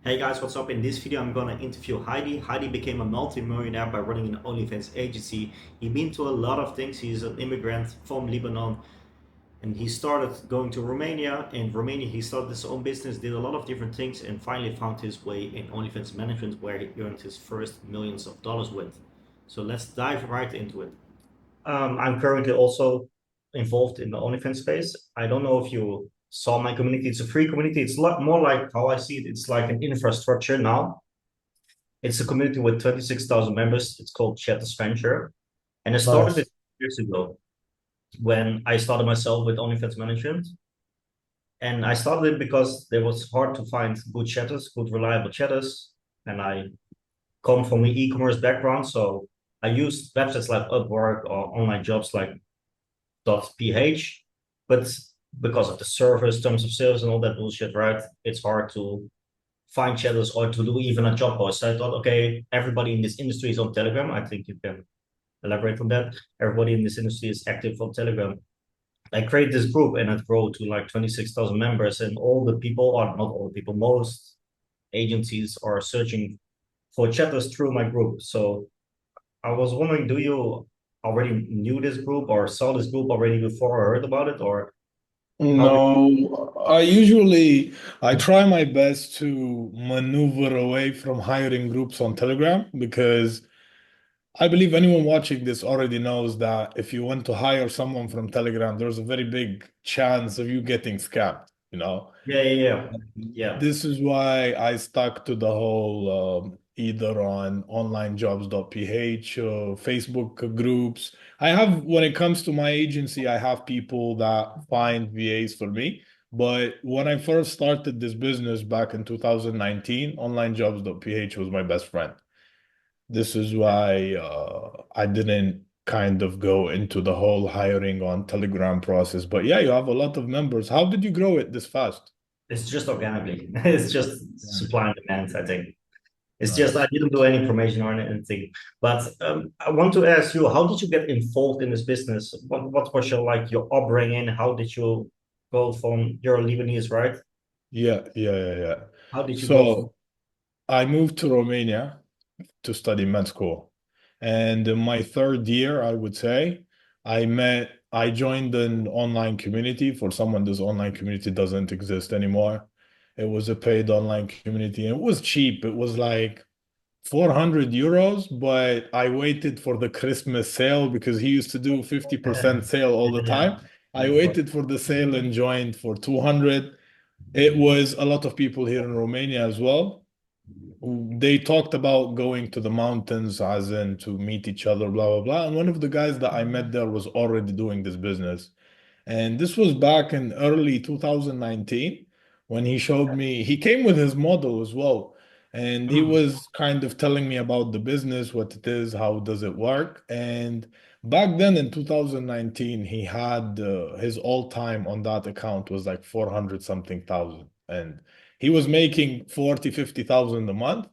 Hey guys, what's up? In this video, I'm gonna interview Hadi. Hadi became a multi-millionaire by running an OnlyFans agency. He's been to a lot of things. He's an immigrant from Lebanon, and he started going to Romania. In Romania, he started his own business, did a lot of different things, and finally found his way in OnlyFans management, where he earned his first millions of dollars with. So let's dive right into it. I'm currently also involved in the OnlyFans space. I don't know if you saw my community. It's a free community. It's a lot more like how I see it. It's like an infrastructure now. It's a community with 26,000 members. It's called Chatters Venture. And I started it Nice. years ago when I started myself with OnlyFans management. And I started it because it was hard to find good chatters, good reliable chatters. And I come from an e-commerce background. So I used websites like Upwork or online jobs like .ph, but because of the servers, terms of sales, and all that bullshit, right? It's hard to find chatters or to do even a job post. So I thought, okay, everybody in this industry is on Telegram. I think you can elaborate on that. Everybody in this industry is active on Telegram. I create this group and it grew to like 26,000 members, and all the people, or not all the people, most agencies are searching for chatters through my group. So I was wondering, do you already knew this group or saw this group already before or heard about it, or how did No, I try my best to maneuver away from hiring groups on Telegram because I believe anyone watching this already knows that if you want to hire someone from Telegram, there's a very big chance of you getting scammed, you know? Yeah, yeah, yeah. Yeah. This is why I stuck to the whole either on onlinejobs.ph, Facebook groups. I have, when it comes to my agency, I have people that find VAs for me. But when I first started this business back in 2019, onlinejobs.ph was my best friend. This is why I didn't kind of go into the whole hiring on Telegram process. But yeah, you have a lot of members. How did you grow it this fast? It's just organically. It's just Yeah. supply and demand, I think. It's just I Nice. didn't do any promotion or anything. But I want to ask you, how did you get involved in this business? What was your like your upbringing? How did you go from you're Lebanese, right? Yeah. How did you go from So I moved to Romania to study med school. And in my third year, I would say, I joined an online community. For someone, this online community doesn't exist anymore. It was a paid online community and it was cheap. It was like 400 euros, but I waited for the Christmas sale because he used to do 50% sale all the yeah, time. I of course. waited for the sale and joined for 200. It was a lot of people here in Romania as well. They talked about going to the mountains as in to meet each other, blah, blah, blah. And one of the guys that I met there was already doing this business. And this was back in early 2019 when he showed me, he came with his model as well. And he Mm. was kind of telling me about the business, what it is, how does it work. And back then in 2019, he had his all time on that account was like 400 something thousand. And he was making 40, 50,000 a month.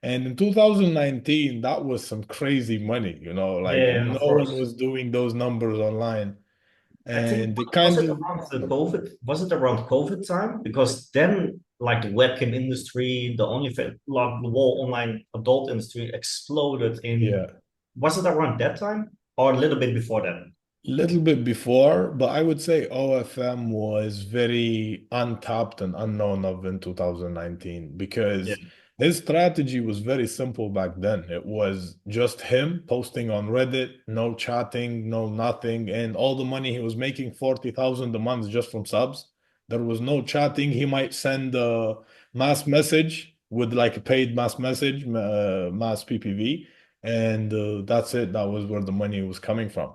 And in 2019, that was some crazy money, like Yeah, no of one course. was doing those numbers online. I think And they was kind it of, around the COVID? Was it around COVID time? Because then, like the webcam industry, the only like the whole online adult industry exploded in. yeah, Was it around that time or a little bit before that? little bit before, but I would say OFM was very untapped and unknown of in 2019 Yeah. because his strategy was very simple back then. It was just him posting on Reddit, no chatting, no nothing, and all the money he was making 40,000 a month just from subs. There was no chatting. He might send a mass message with like a paid mass message, mass PPV, and that's it. That was where the money was coming from.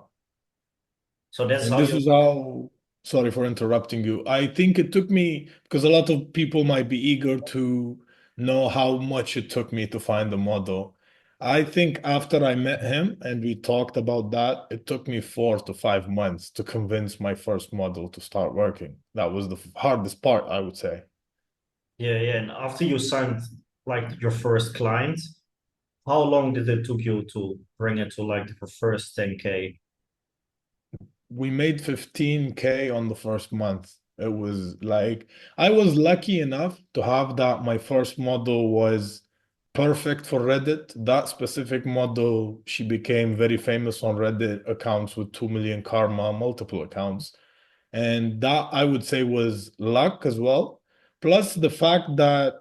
So that's And how this you. is how, sorry for interrupting you. I think it took me, because a lot of people might be eager to know how much it took me to find the model. I think after I met him and we talked about that, it took me 4 to 5 months to convince my first model to start working. That was the hardest part, I would say. Yeah, yeah. And after you signed like your first client, how long did it took you to bring it to like the first 10K? We made 15K on the first month. It was like I was lucky enough to have that my first model was perfect for Reddit. That specific model, she became very famous on Reddit accounts with 2 million karma, multiple accounts. And that I would say was luck as well. Plus the fact that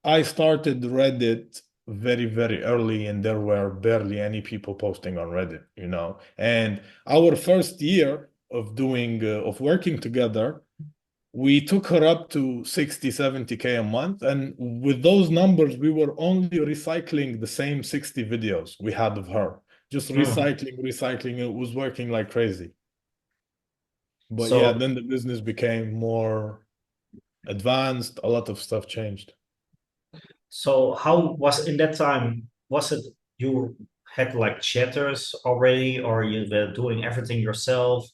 I started Reddit very, very early, and there were barely any people posting on Reddit, you know. And our first year of doing of working together, we took her up to 60, 70K a month. And with those numbers, we were only recycling the same 60 videos we had of her. Just Mm. recycling, recycling. It was working like crazy. But yeah, So then the business became more advanced. A lot of stuff changed. so how was in that time? Was it you had like chatters already, or you were doing everything yourself?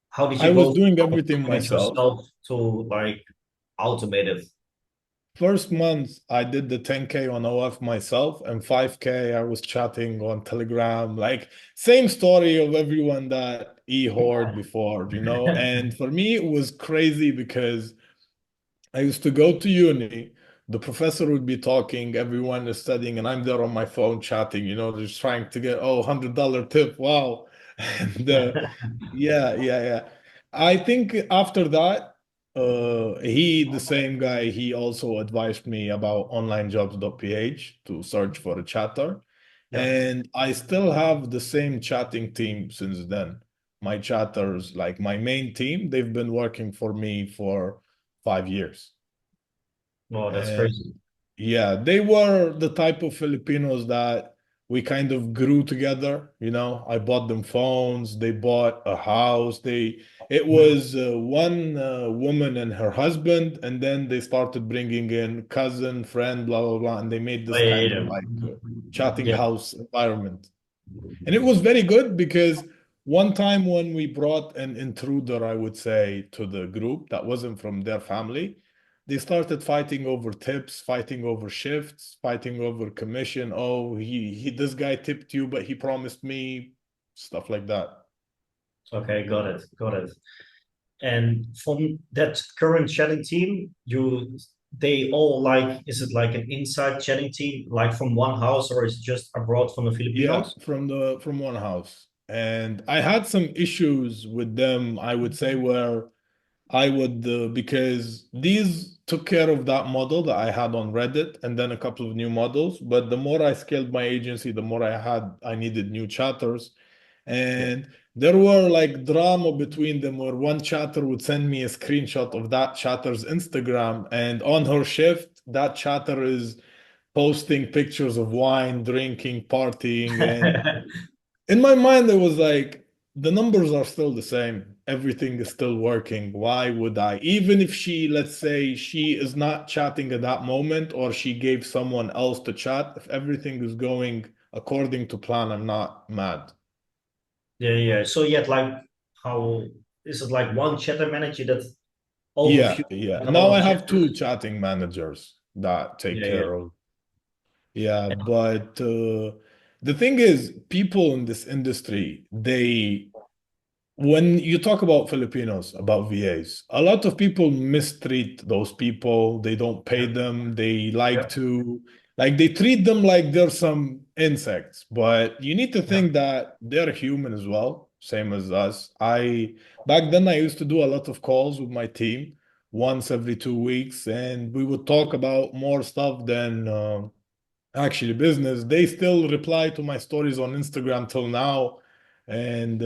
How did I you was go doing from everything doing it myself. yourself to like automate it? First month, I did the 10K on OF myself, and 5K, I was chatting on Telegram. Like, same story of everyone that e-hoard before, you know? And for me, it was crazy because I used to go to uni, the professor would be talking, everyone is studying, and I'm there on my phone chatting, you know, just trying to get, oh, $100 tip. Wow. And yeah, yeah, yeah. I think after that, the same guy, he also advised me about onlinejobs.ph to search for a chatter. Yeah. And I still have the same chatting team since then. My chatters, like my main team, they've been working for me for 5 years. Oh, that's And crazy. yeah, they were the type of Filipinos that we kind of grew together. You know, I bought them phones, they bought a house. It Mhm. was one woman and her husband, and then they started bringing in cousin, friend, blah, blah, blah, and they made Oh, this yeah, kind yeah, of like chatting yeah. house environment. And it was very good because one time when we brought an intruder, I would say, to the group that wasn't from their family, they started fighting over tips, fighting over shifts, fighting over commission. Oh, he this guy tipped you, but he promised me stuff like that. Okay, got it, got it. And from that current chatting team, they all like, is it like an inside chatting team, like from one house, or is it just abroad from the Yeah, Filipinos? from one house. And I had some issues with them, I would say, where I would because these took care of that model that I had on Reddit and then a couple of new models. But the more I scaled my agency, the more I needed new chatters. Yeah. And there were like drama between them where one chatter would send me a screenshot of that chatter's Instagram, and on her shift, that chatter is posting pictures of wine, drinking, partying, and in my mind, it was like the numbers are still the same. Everything is still working. Why would I? Even if she, let's say, she is not chatting at that moment or she gave someone else to chat, if everything is going according to plan, I'm not mad. Yeah, yeah. So yet, like, how is it like one chatter manager that Yeah, overview yeah. the Now whole I have two chatters? chatting managers that take Yeah, yeah, care of. Yeah, but the thing is, people in this industry, they when you talk about Filipinos, about VAs, a lot of people mistreat those people. They don't pay yeah, them. They yeah, like to, like, they treat them like they're some insects. But you need to yeah. think that they're human as well, same as us. Back then, I used to do a lot of calls with my team once every 2 weeks, and we would talk about more stuff than actually business. They still reply to my stories on Instagram till now. And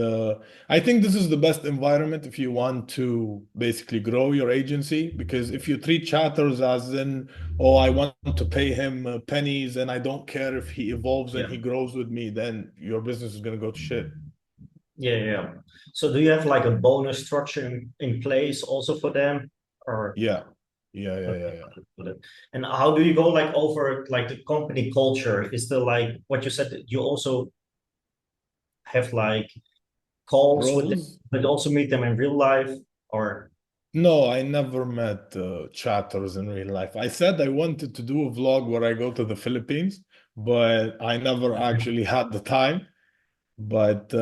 I think this is the best environment if you want to basically grow your agency. Because if you treat chatters as in, oh, I want to pay him pennies and I don't care if he evolves and Yeah. he grows with me, then your business is going to go to shit. Yeah, yeah. So do you have like a bonus structure in place also for them? Or Yeah. Yeah. Yeah. okay, Yeah. Yeah. got it. And how do you go like over like the company culture? Is there like what you said, you also have like calls with them, Roles? but also meet them in real life? Or No, I never met chatters in real life. I said I wanted to do a vlog where I go to the Philippines, but I never actually had the time. But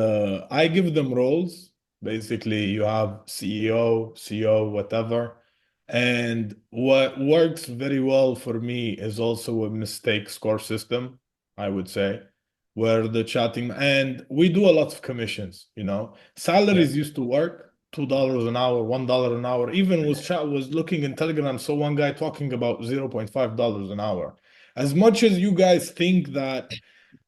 I give them roles. Basically, you have CEO, CO, whatever. And what works very well for me is also a mistake score system, I would say, where the chatting, and we do a lot of commissions, you know. Yeah. Salaries used to work $2 an hour, $1 an hour. Even was chat was looking in Telegram, saw one guy talking about $0.5 an hour. As much as you guys think that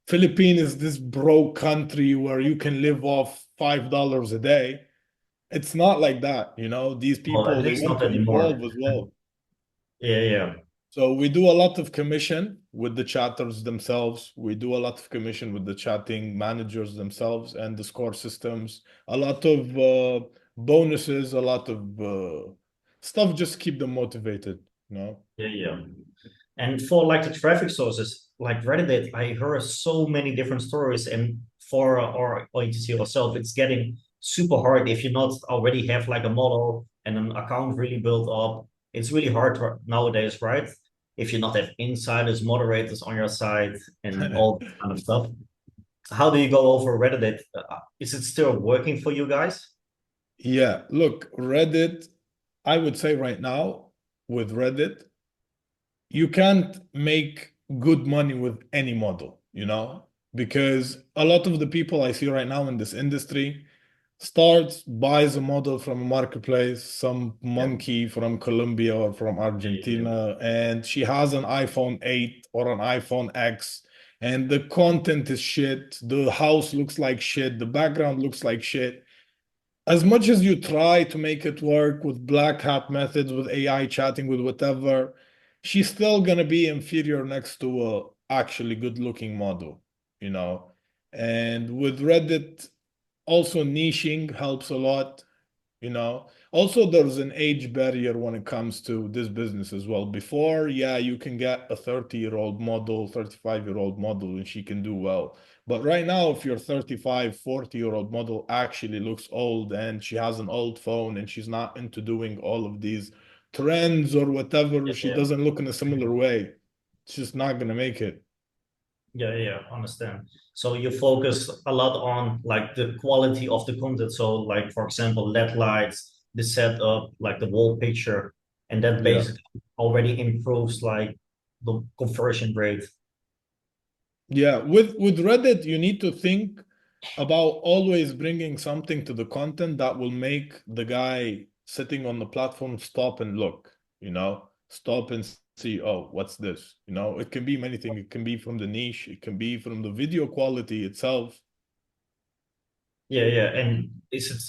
Philippines is this broke country where you can live off $5 a day, it's not like that, you know. These Well, people, at they least want not to anymore. evolve as well. Yeah, yeah, So we do a lot of commission with the chatters themselves. We do a lot of commission with the chatting managers themselves and the score systems. A lot of bonuses, a lot of stuff just keep them motivated, you know. yeah, yeah. And for like the traffic sources, like Reddit, I heard so many different stories. And for or etc yourself, it's getting super hard if you not already have like a model and an account really built up. It's really hard nowadays, right? If you not have insiders, moderators on your side, and all that kind of stuff. How do you go over Reddit? Is it still working for you guys? Yeah, look, Reddit, I would say right now with Reddit, you can't make good money with any model, you know, because a lot of the people I see right now in this industry starts, buys a model from a marketplace, some Yeah, monkey from Colombia or from yeah, Argentina, and she has an iPhone 8 or an iPhone X, and the content is shit, the house looks like shit, the background looks like shit. As much as you try to make it work with black hat methods, with AI chatting, with whatever, she's still gonna be inferior next to a actually good looking model, you know. And with Reddit, also niching helps a lot, you know. Also, there's an age barrier when it comes to this business as well. Before, yeah, you can get a 30-year-old model, 35-year-old model, and she can do well. But right now, if your 35, 40-year-old model actually looks old and she has an old phone and she's not into doing all of these trends or whatever, she yeah. doesn't look in a similar way. It's just not gonna make it. Yeah, yeah, understand. So you focus a lot on like the quality of the content. So like for example, LED lights, the setup, like the wall picture, and that Yeah. basically already improves like the conversion rate. Yeah, with Reddit, you need to think about always bringing something to the content that will make the guy sitting on the platform stop and look, you know, stop and see, oh, what's this? You know, it can be many things. It can be from the niche, it can be from the video quality itself. Yeah, yeah. And is it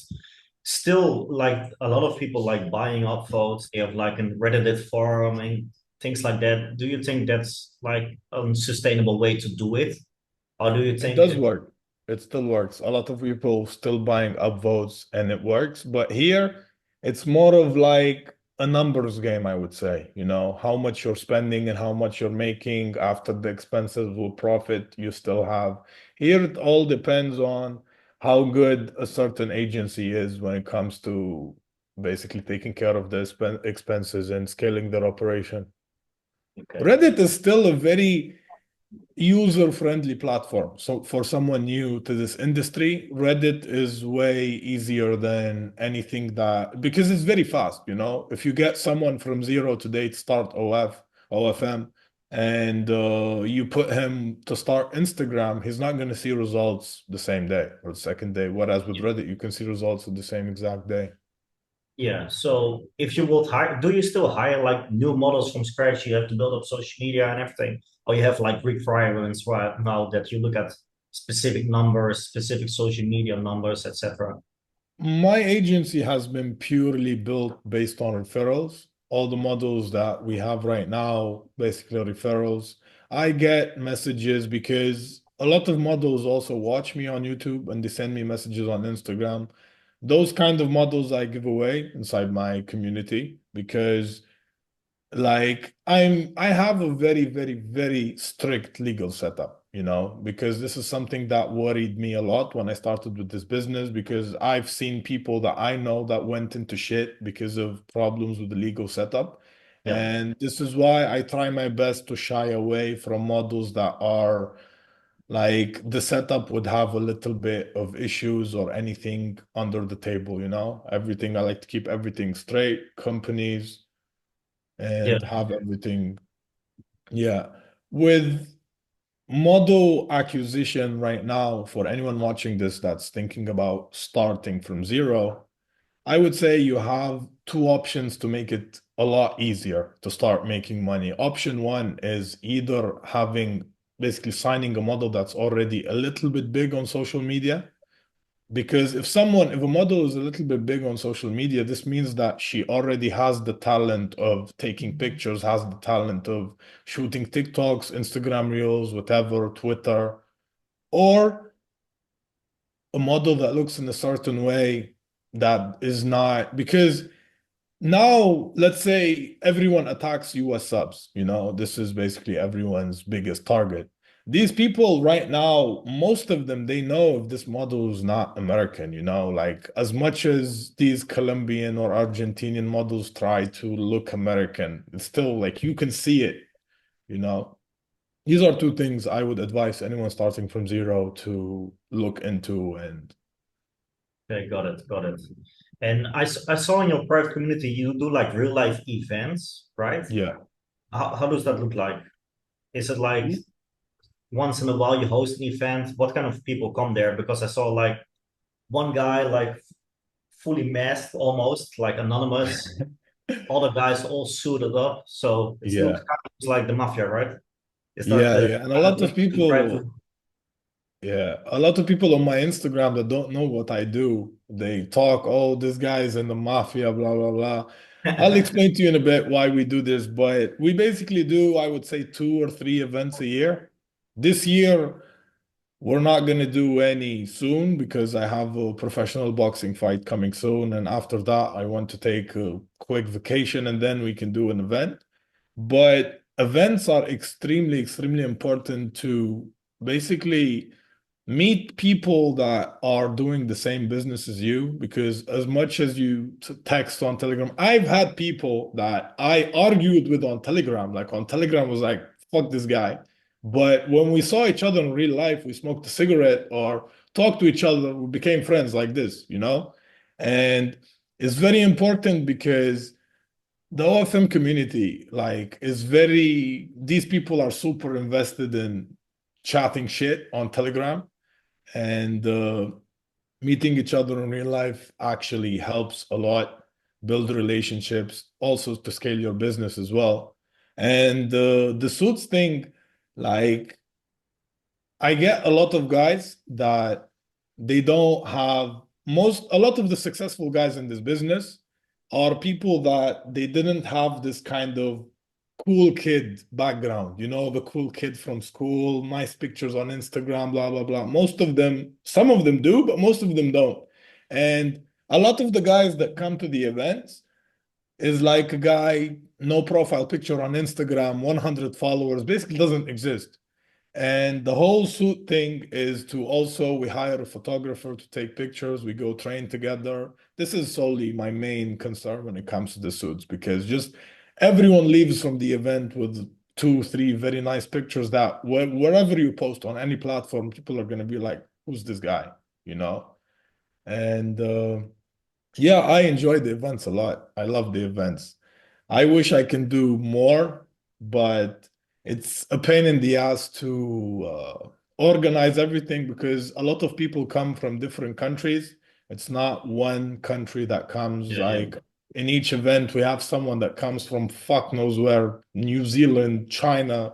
still like a lot of people like buying up votes? They have like a Reddit forum and things like that. Do you think that's like a sustainable way to do it? Or do you It think does work. It still works. A lot of people still buying upvotes and it works. But here, it's more of like a numbers game, I would say. You know, how much you're spending and how much you're making after the expenses will profit you still have. Here, it all depends on how good a certain agency is when it comes to basically taking care of the expenses and scaling their operation. okay? Reddit is still a very user-friendly platform. So for someone new to this industry, Reddit is way easier than anything that because it's very fast, you know. If you get someone from zero to date start OFM, and you put him to start Instagram, he's not going to see results the same day or the second day. Whereas with Reddit, you can see results on the same exact day. Yeah. So if you would hire, do you still hire like new models from scratch? You have to build up social media and everything, or you have like requirements right now that you look at specific numbers, specific social media numbers, etc. My agency has been purely built based on referrals. All the models that we have right now, basically referrals. I get messages because a lot of models also watch me on YouTube and they send me messages on Instagram. Those kind of models I give away inside my community because like I have a very, very, very strict legal setup, you know, because this is something that worried me a lot when I started with this business because I've seen people that I know that went into shit because of problems with the legal setup. Yeah. And this is why I try my best to shy away from models that are like the setup would have a little bit of issues or anything under the table, Everything, I like to keep everything straight, companies, Yeah, and have everything. Yeah. With model acquisition right now, for anyone watching this that's thinking about starting from zero, I would say you have two options to make it a lot easier to start making money. Option one is either having basically signing a model that's already a little bit big on social media. Because if a model is a little bit big on social media, this means that she already has the talent of taking pictures, has the talent of shooting TikToks, Instagram Reels, whatever, Twitter, or a model that looks in a certain way that is not, because now let's say everyone attacks US subs, this is basically everyone's biggest target. These people right now, most of them, they know if this model is not American, like as much as these Colombian or Argentinian models try to look American, it's still like you can see it, you know. These are two things I would advise anyone starting from zero to look into. And okay, got it. And I saw in your private community you do like real life events, right? yeah. How does that look like? Is it like once in a while you host an event? What kind of people come there? Because I saw like one guy like fully masked almost, like anonymous. Other guys all suited up. So it looks Yeah. kind of like the mafia, right? Is that Yeah, the yeah. And a kind of lot thing of you try people, to? yeah, a lot of people on my Instagram that don't know what I do, they talk, oh, this guy's in the mafia, blah, blah, blah. I'll explain to you in a bit why we do this, but we basically do, I would say, 2 or 3 events a year. This year, we're not going to do any soon because I have a professional boxing fight coming soon. And after that, I want to take a quick vacation and then we can do an event. But events are extremely, extremely important to basically meet people that are doing the same business as you. Because as much as you text on Telegram, I've had people that I argued with on Telegram. Like on Telegram was like, fuck this guy. But when we saw each other in real life, we smoked a cigarette or talked to each other, we became friends like this. And it's very important because the OFM community, like, is these people are super invested in chatting shit on Telegram, and meeting each other in real life actually helps a lot build relationships, also to scale your business as well. And the suits thing, like, I get a lot of guys that they don't have a lot of the successful guys in this business are people that they didn't have this kind of cool kid background, the cool kid from school, nice pictures on Instagram, blah, blah, blah. Most of them, some of them do, but most of them don't. And a lot of the guys that come to the events is like a guy, no profile picture on Instagram, 100 followers, basically doesn't exist. And the whole suit thing is to also, we hire a photographer to take pictures. We go train together. This is solely my main concern when it comes to the suits, because just everyone leaves from the event with 2, 3 very nice pictures that wherever you post on any platform, people are going to be like, who's this guy? You know? And yeah, I enjoy the events a lot. I love the events. I wish I can do more, but it's a pain in the ass to organize everything because a lot of people come from different countries. It's not one country that comes. Yeah, yeah. Like in each event, we have someone that comes from fuck knows where, New Zealand, China,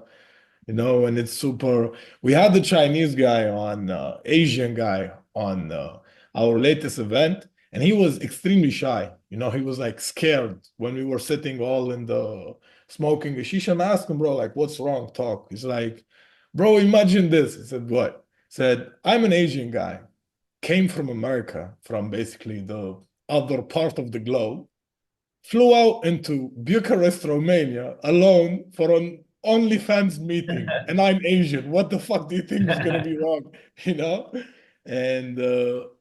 and it's super. We had the Chinese guy on, Asian guy on our latest event, and he was extremely shy. He was like scared when we were sitting all in the smoking a shisha. And I asked him, bro, like, what's wrong? Talk. He's like, bro, imagine this. I said, what? He said, I'm an Asian guy, came from America, from basically the other part of the globe, flew out into Bucharest, Romania alone for an OnlyFans meeting, and I'm Asian. What the fuck do you think is going to be wrong? You know? And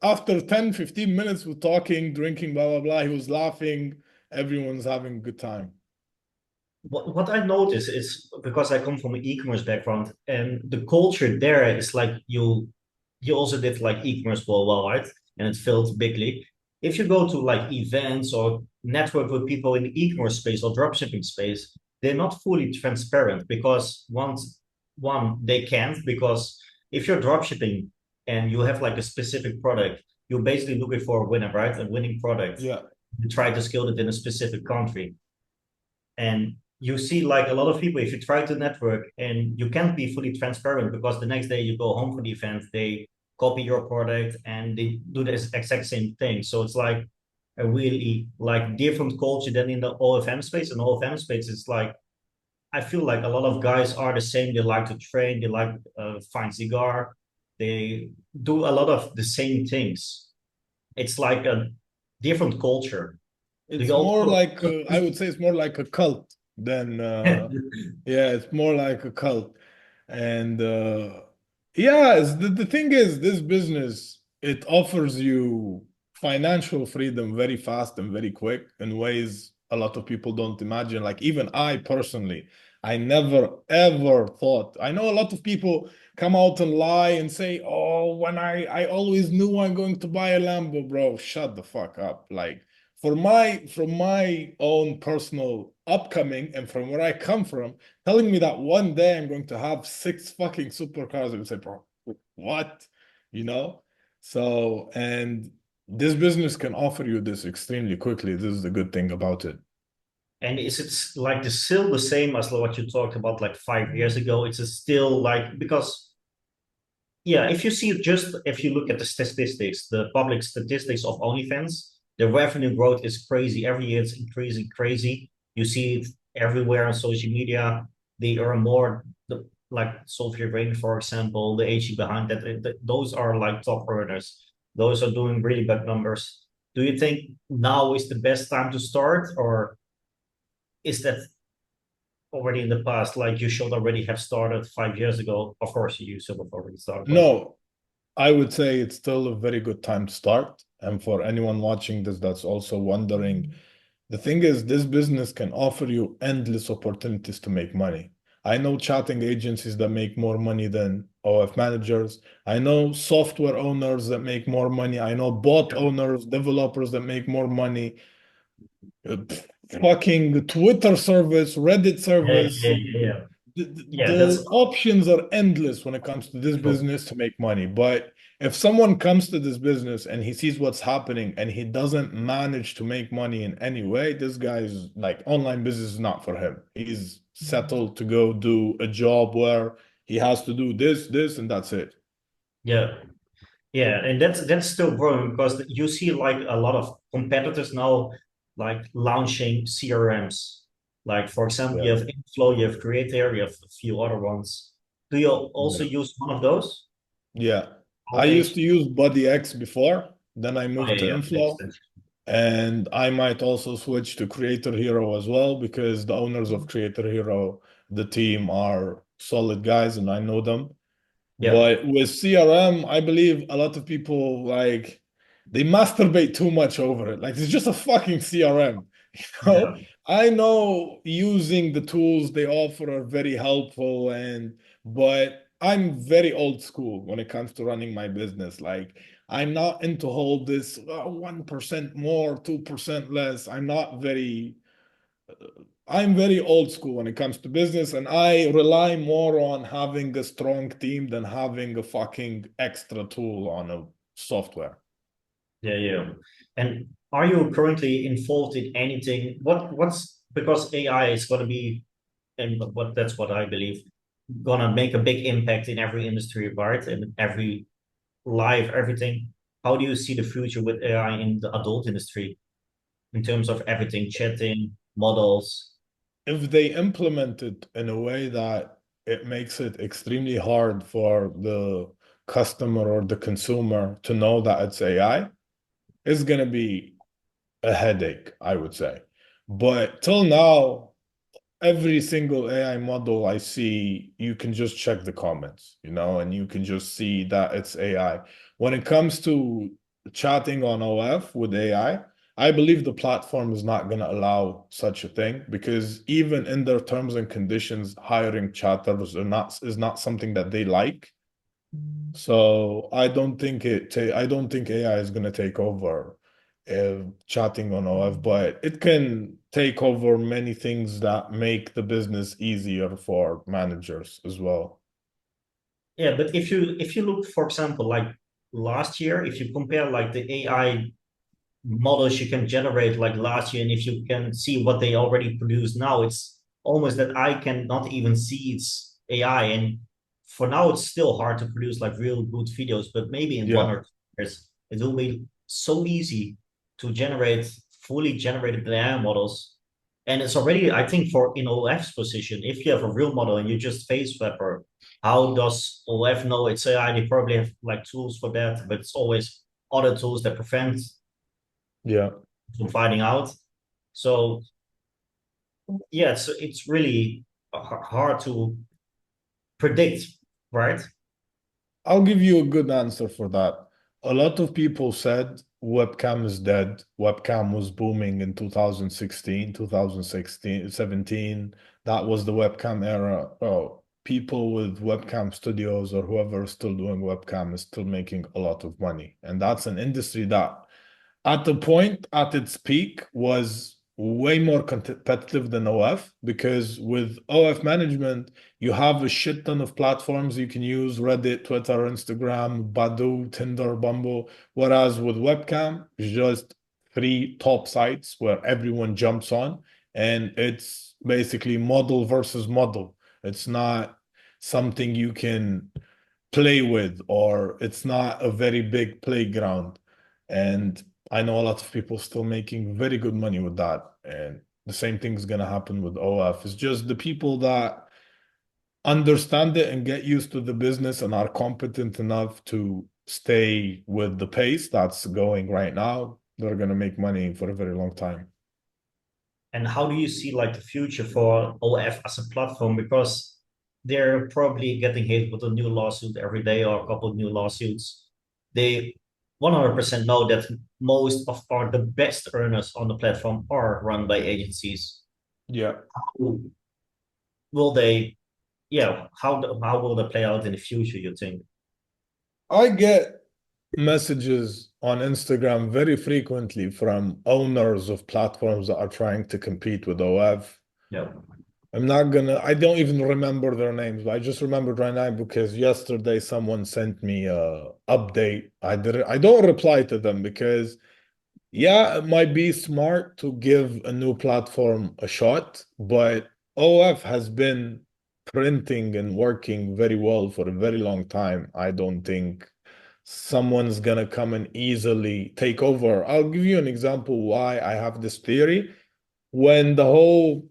after 10, 15 minutes with talking, drinking, blah, blah, blah, he was laughing. Everyone's having a good time. what I notice is because I come from an e-commerce background and the culture there is like you also did like e-commerce for a while, right? And it failed bigly. If you go to like events or network with people in the e-commerce space or dropshipping space, they're not fully transparent because one they can't because if you're dropshipping and you have like a specific product, you're basically looking for a winner, right? A winning product. Yeah. You try to scale it in a specific country. And you see like a lot of people, if you try to network and you can't be fully transparent because the next day you go home for the event, they copy your product and they do the exact same thing. So it's like a really like different culture than in the OFM space. And OFM space is like I feel like a lot of guys are the same. They like to train, they like find cigar, they do a lot of the same things. It's like a different culture. Do you It's more also like I would say it's more like a cult than yeah, it's more like a cult. And yeah, the thing is this business it offers you financial freedom very fast and very quick in ways a lot of people don't imagine. Like even I personally, I never ever thought. I know a lot of people come out and lie and say, "Oh, when I always knew I'm going to buy a Lambo, bro." Shut the fuck up. Like for my from my own personal upcoming and from where I come from, telling me that one day I'm going to have six fucking supercars, I would say, bro, what? You know? So, and this business can offer you this extremely quickly. This is the good thing about it. And is it like the still the same as what you talked about like 5 years ago? It's still like because yeah, if you see just if you look at the statistics, the public statistics of OnlyFans, the revenue growth is crazy. Every year it's increasing crazy. You see it everywhere on social media. They earn more. Like Sophia Rain, for example, the AG behind that, those are like top earners. Those are doing really bad numbers. Do you think now is the best time to start, or is that already in the past? Like you should already have started 5 years ago. Of course, you should have already started, but No, I would say it's still a very good time to start. And for anyone watching this that's also wondering, the thing is, this business can offer you endless opportunities to make money. I know chatting agencies that make more money than OF managers. I know software owners that make more money. I know bot yeah, owners, developers that make more money. Fucking Twitter service, Reddit yeah, service. yeah, yeah. Yeah, that's The options are endless when it comes to this true. business to make money. But if someone comes to this business and he sees what's happening and he doesn't manage to make money in any way, this guy's like online business is not for him. He's settled to go do a job where he has to do this, and that's it. Yeah, yeah, and that's still growing because you see like a lot of competitors now like launching CRMs. Like for example, you Yeah. have Inflow, you have Creator, you have a few other ones. Do you also Yeah. use one of those? Yeah. How I they? used to use Buddy X before, then I Oh yeah, moved to yeah, makes Inflow. sense. And I might also switch to Creator Hero as well because the owners of Creator Hero, the team are solid guys and I know them. Yeah, But with CRM, I believe a lot of people like they masturbate too much over it. Like it's just a fucking CRM. You know, yeah, I know using the tools they offer are very helpful but I'm very old school when it comes to running my business. Like I'm not into all this 1% more, 2% less. I'm very old school when it comes to business, and I rely more on having a strong team than having a fucking extra tool on a software. yeah, yeah. And are you currently involved in anything? What's because AI is going to be, and what that's what I believe, gonna make a big impact in every industry, right? And every life, everything. How do you see the future with AI in the adult industry in terms of everything, chatting, models? If they implement it in a way that it makes it extremely hard for the customer or the consumer to know that it's AI, it's going to be a headache, I would say. But till now, every single AI model I see, you can just check the comments, and you can just see that it's AI. When it comes to chatting on OF with AI, I believe the platform is not going to allow such a thing because even in their terms and conditions, hiring chatters is not something that they like. So I don't think AI is going to take over chatting on OF, but it can take over many things that make the business easier for managers as well. Yeah, but if you look, for example, like last year, if you compare like the AI models you can generate like last year, and if you can see what they already produce now, it's almost that I cannot even see it's AI. And for now, it's still hard to produce like real good videos, but maybe in one Yeah. or 2 years, it will be so easy to generate fully generated AI models. And it's already, I think, for in OF's position, if you have a real model and you just face swapper, how does OF know it's AI? They probably have like tools for that, but it's always other tools that prevent Yeah. from finding out. So yeah, it's really hard to predict, right? I'll give you a good answer for that. A lot of people said webcam is dead. Webcam was booming in 2016, 2016, 17. That was the webcam era. Oh, people with webcam studios or whoever is still doing webcam is still making a lot of money. And that's an industry that at the point at its peak was way more competitive than OF because with OF management, you have a shit ton of platforms you can use: Reddit, Twitter, Instagram, Badoo, Tinder, Bumble. Whereas with webcam, it's just three top sites where everyone jumps on, and it's basically model versus model. It's not something you can play with, or it's not a very big playground. And I know a lot of people still making very good money with that. And the same thing is going to happen with OF. It's just the people that understand it and get used to the business and are competent enough to stay with the pace that's going right now. They're going to make money for a very long time. And how do you see like the future for OF as a platform? Because they're probably getting hit with a new lawsuit every day or a couple of new lawsuits. They 100% know that most of our the best earners on the platform are run by agencies. Yeah. Will they, yeah, how will they play out in the future, you think? I get messages on Instagram very frequently from owners of platforms that are trying to compete with OF. Yeah. I don't even remember their names, but I just remembered right now because yesterday someone sent me a update. I don't reply to them because yeah, it might be smart to give a new platform a shot, but OF has been printing and working very well for a very long time. I don't think someone's gonna come and easily take over. I'll give you an example why I have this theory. When the whole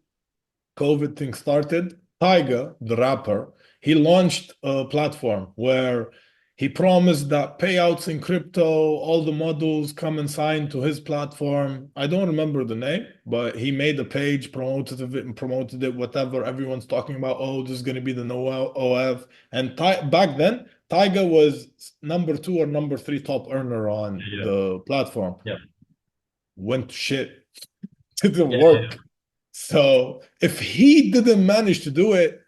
COVID thing started, Tyga, the rapper, he launched a platform where he promised that payouts in crypto, all the models come and sign to his platform. I don't remember the name, but he made a page, promoted it, whatever. Everyone's talking about, oh, this is going to be the no OF. And back then, Tyga was number two or number three top earner on Yeah. the platform. Yeah. Went to shit, didn't Yeah. work. So if he didn't manage to do it,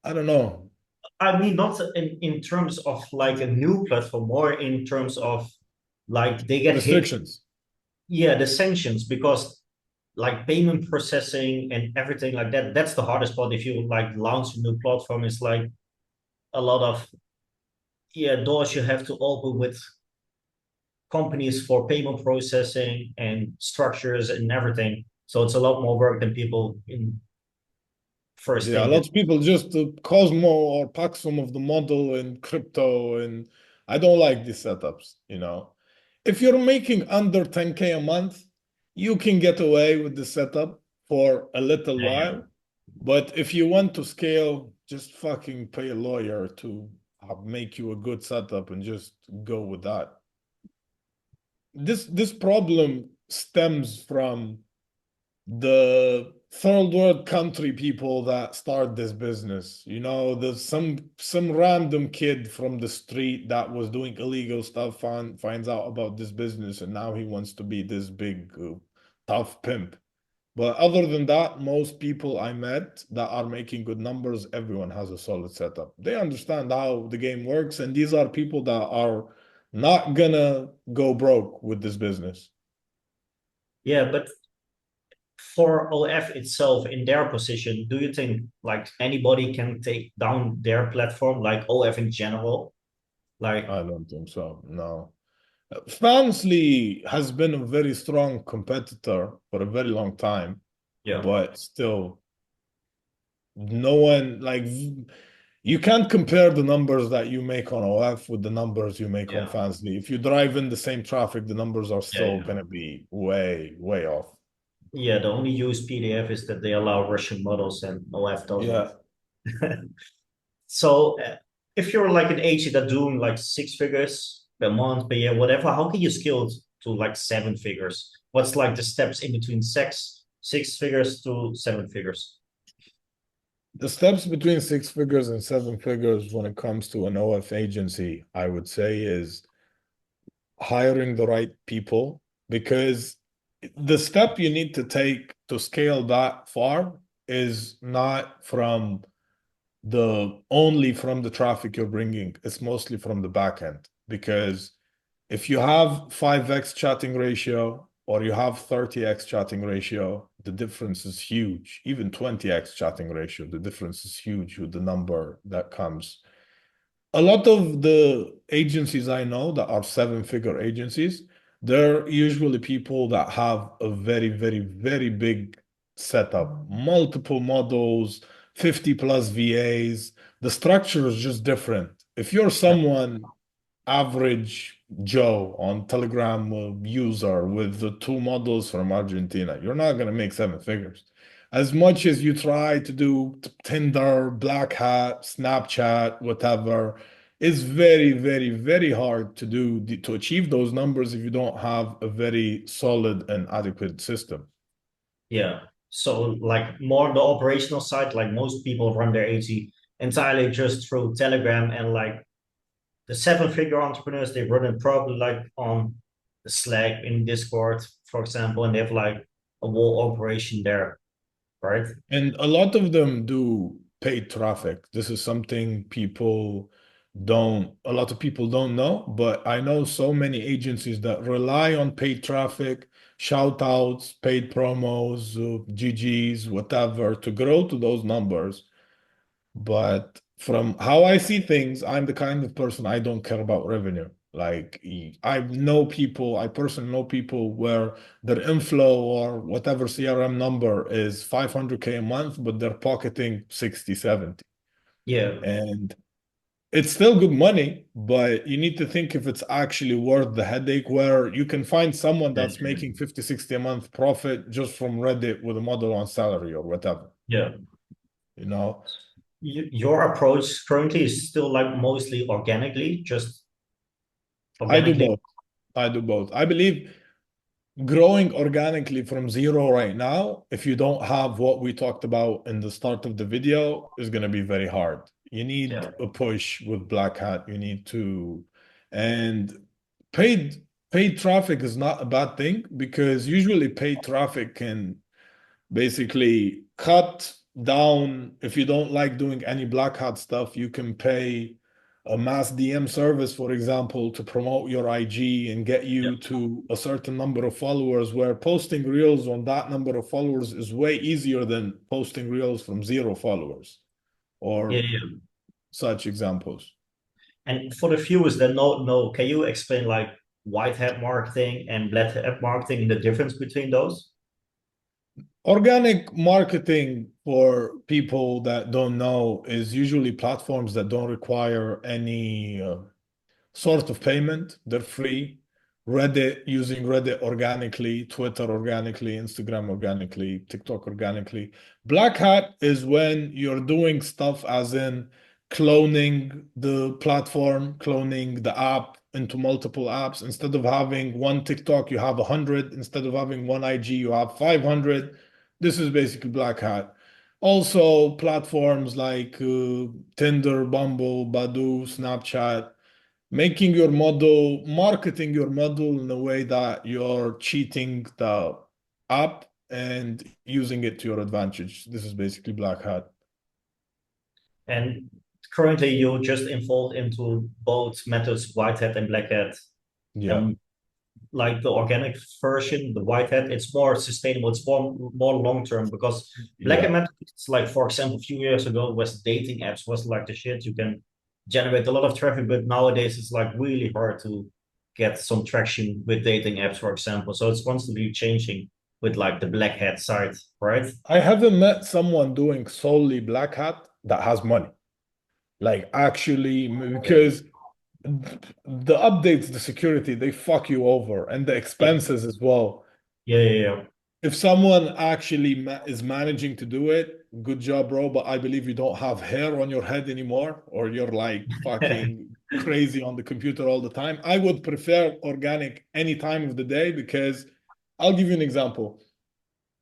I don't know. I mean, not in terms of like a new platform, more in terms of like they get hit. Restrictions. Yeah, the sanctions, because like payment processing and everything like that, that's the hardest part. If you like launch a new platform, it's like a lot of, yeah, doors you have to open with companies for payment processing and structures and everything. So it's a lot more work than people in first Yeah, a think. lot of people just Cosmo or Paxum of the model in crypto, and I don't like these setups, you know. If you're making under 10K a month, you can get away with the setup for a little Yeah. while. But if you want to scale, just fucking pay a lawyer to make you a good setup and just go with that. This problem stems from the third world country people that start this business. You know, there's some random kid from the street that was doing illegal stuff finds out about this business, and now he wants to be this big tough pimp. But other than that, most people I met that are making good numbers, everyone has a solid setup. They understand how the game works, and these are people that are not gonna go broke with this business. Yeah, but for OF itself in their position, do you think like anybody can take down their platform, like OF in general? Like, I don't think so. No. Fansly has been a very strong competitor for a very long time, yeah, but still, no one like you can't compare the numbers that you make on OF with the numbers you make on yeah, Fansly. If you drive in the same traffic, the numbers are yeah, still yeah. gonna be way, way off. Yeah, the only use PDF is that they allow Russian models and OF doesn't. Yeah. So if you're like an agent that doing like six figures per month, per year, whatever, how can you scale to like seven figures? What's like the steps in between six figures to seven figures? The steps between six figures and seven figures when it comes to an OF agency, I would say, is hiring the right people, because the step you need to take to scale that far is not from the only from the traffic you're bringing, it's mostly from the back end. Because if you have 5x chatting ratio or you have 30x chatting ratio, the difference is huge. Even 20x chatting ratio, the difference is huge with the number that comes. A lot of the agencies I know that are seven-figure agencies, they're usually people that have a very, very, very big setup, multiple models, 50 plus VAs. The structure is just different. If you're Yeah, someone average Joe on Telegram user with the two models from Argentina, you're not going to make seven figures. As much as you try to do Tinder, Black Hat, Snapchat, whatever, it's very, very, very hard to do to achieve those numbers if you don't have a very solid and adequate system. yeah. So like more on the operational side, like most people run their agency entirely just through Telegram and like the seven-figure entrepreneurs, they run it probably like on the Slack in Discord, for example, and they have like a whole operation there, right? And a lot of them do paid traffic. This is something a lot of people don't know, but I know so many agencies that rely on paid traffic, shout outs, paid promos, GGs, whatever, to grow to those numbers. But from how I see things, I'm the kind of person I don't care about revenue. Like I personally know people where their inflow or whatever CRM number is 500K a month, but they're pocketing 60, 70. Yeah, And it's still good money, but you need to think if it's actually worth the headache, where you can find someone yeah, that's making 50, 60 a month profit just from Reddit with a model on salary or whatever, yeah. you know? Your approach currently is still like mostly organically, just I do organically. both. I do both. I believe growing organically from zero right now, if you don't have what we talked about in the start of the video, is going to be very hard. You need Yeah, a push with Black Hat. You need to, and paid paid traffic is not a bad thing, because usually paid traffic can basically cut down. If you don't like doing any black hat stuff, you can pay a mass DM service, for example, to promote your IG and get yeah, you to a certain number of followers, where posting reels on that number of followers is way easier than posting reels from zero followers yeah, or yeah. such examples. And for the viewers that don't know, can you explain like white hat marketing and black hat marketing and the difference between those? Organic marketing, for people that don't know, is usually platforms that don't require any sort of payment. They're free. Reddit, using Reddit organically, Twitter organically, Instagram organically, TikTok organically. Black Hat is when you're doing stuff as in cloning the platform, cloning the app into multiple apps. Instead of having one TikTok, you have 100. Instead of having one IG, you have 500. This is basically black hat. Also, platforms like Tinder, Bumble, Badoo, Snapchat, making your model, marketing your model in a way that you're cheating the app and using it to your advantage. This is basically black hat. And currently, you're just involved into both methods, white hat and black hat. Yeah. And like the organic version, the white hat, it's more sustainable. It's more long term because black hat Yeah. method, it's like for example, a few years ago was dating apps was like the shit. You can generate a lot of traffic, but nowadays it's like really hard to get some traction with dating apps, for example. So it's constantly changing with like the black hat side, right? I haven't met someone doing solely black hat that has money. Like actually, because the updates, the security, they fuck you over and the expenses as well. Yeah, yeah, yeah. If someone actually ma is managing to do it, good job, bro. But I believe you don't have hair on your head anymore, or you're like fucking crazy on the computer all the time. I would prefer organic any time of the day because I'll give you an example.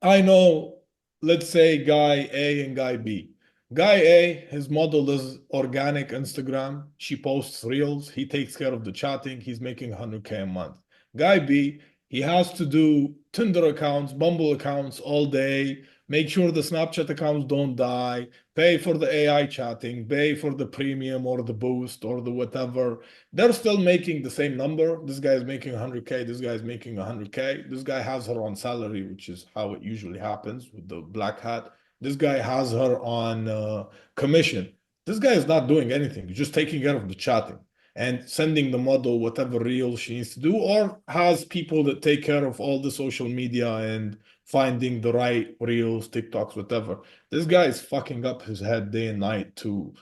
I know, let's say guy A and guy B. Guy A, his model is organic Instagram. She posts reels. He takes care of the chatting. He's making 100K a month. Guy B, he has to do Tinder accounts, Bumble accounts all day, make sure the Snapchat accounts don't die, pay for the AI chatting, pay for the premium or the boost or the whatever. They're still making the same number. This guy is making 100K. This guy is making 100K. This guy has her on salary, which is how it usually happens with the black hat. This guy has her on commission. This guy is not doing anything. He's just taking care of the chatting and sending the model whatever reel she needs to do, or has people that take care of all the social media and finding the right reels, TikToks, whatever. This guy is fucking up his head day and night to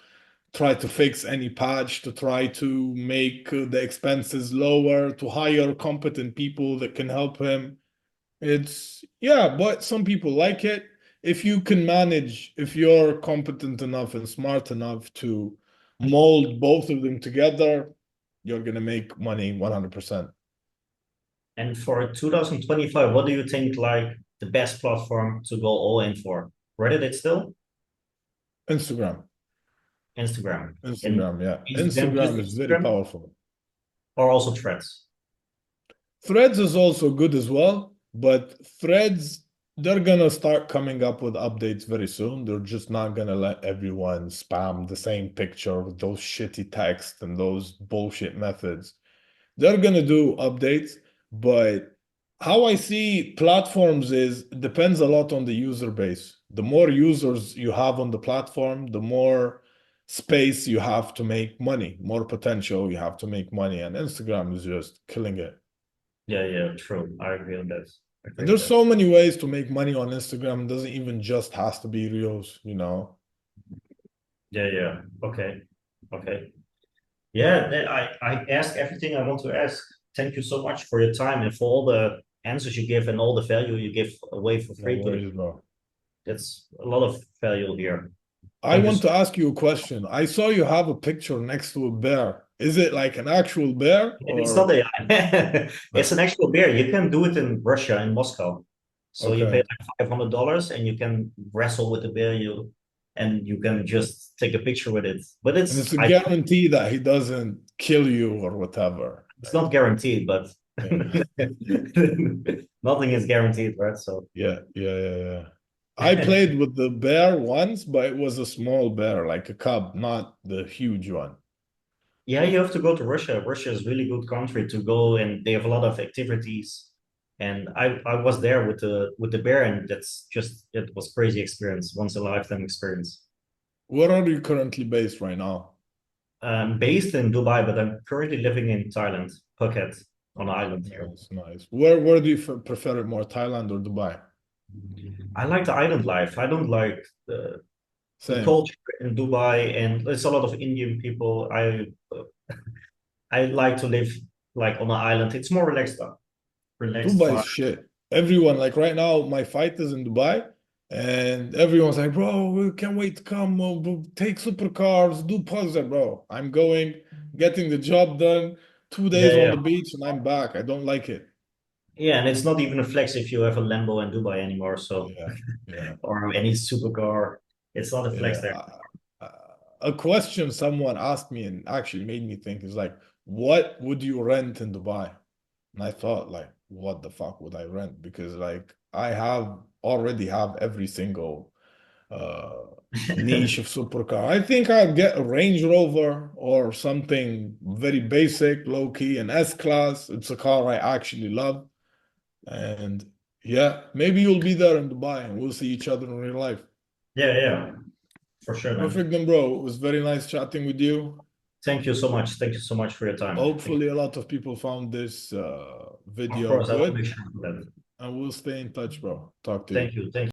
try to fix any patch, to try to make the expenses lower, to hire competent people that can help him. It's, yeah, but some people like it. If you can manage, if you're competent enough and smart enough to mold both of them together, you're gonna make money 100%. And for 2025, what do you think like the best platform to go all in for? Reddit it's still? Instagram. Instagram. And Instagram, yeah. Instagram, just Instagram is very Instagram powerful. or also Threads? Threads is also good as well, but Threads, they're gonna start coming up with updates very soon. They're just not gonna let everyone spam the same picture with those shitty text and those bullshit methods. They're gonna do updates, but how I see platforms is it depends a lot on the user base. The more users you have on the platform, the more space you have to make money, more potential you have to make money. And Instagram is just killing it. Yeah, yeah, true. I agree on that. I And agree on there's that. so many ways to make money on Instagram. It doesn't even just has to be reels, you know. Yeah, yeah. Okay. Okay. Yeah, I asked everything I want to ask. Thank you so much for your time and for all the answers you give and all the value you give away for No free to the worries, bro. that's a lot of value here. I Thank you want so to ask you a question. I saw you have a picture next to a bear. Is it like an actual bear It's not or? AI. It's an actual beer. You can do it in Russia, in Moscow. So you pay Okay. like $500 and you can wrestle with the beer and you can just take a picture with it. But And it's it's a I guarantee that he doesn't kill you or whatever. it's not guaranteed, but Yeah. nothing is guaranteed, right? So Yeah. I played with the bear once, but it was a small bear, like a cub, not the huge one. yeah, you have to go to Russia. Russia is a really good country to go and they have a lot of activities. And I was there with the bear and that's just it was crazy experience, once a lifetime experience. Where are you currently based right now? I'm based in Dubai, but I'm currently living in Thailand, Phuket, on an island here. Nice. Where do you prefer it more, Thailand or Dubai? I like the island life. I don't like the Same. culture in Dubai, and there's a lot of Indian people. I like to live like on an island. It's more relaxed, relaxed Dubai is vibe. shit. Everyone, like right now, my fight is in Dubai, and everyone's like, bro, we can't wait to come. Take supercars, do puzzle, bro. I'm going, getting the job done, 2 days Yeah, on yeah. the beach, and I'm back. I don't like it. Yeah, and it's not even a flex if you have a Lambo in Dubai anymore. So, Yeah, yeah, or any supercar, it's not a flex yeah. there. A question someone asked me and actually made me think is like, what would you rent in Dubai? And I thought, like, what the fuck would I rent? Because like I have already have every single uh niche of supercar. I think I'd get a Range Rover or something very basic, low key, an S class. It's a car I actually love. And yeah, maybe you'll be there in Dubai and we'll see each other in real life. Yeah, yeah, for sure, man. Perfect, then, bro. It was very nice chatting with you. Thank you so much. Thank you so much for your time. Thank Hopefully, a lot of people found this Of video course, I will make good, sure of that. and we'll stay in touch, bro. Talk to you. Thank you. Thank you.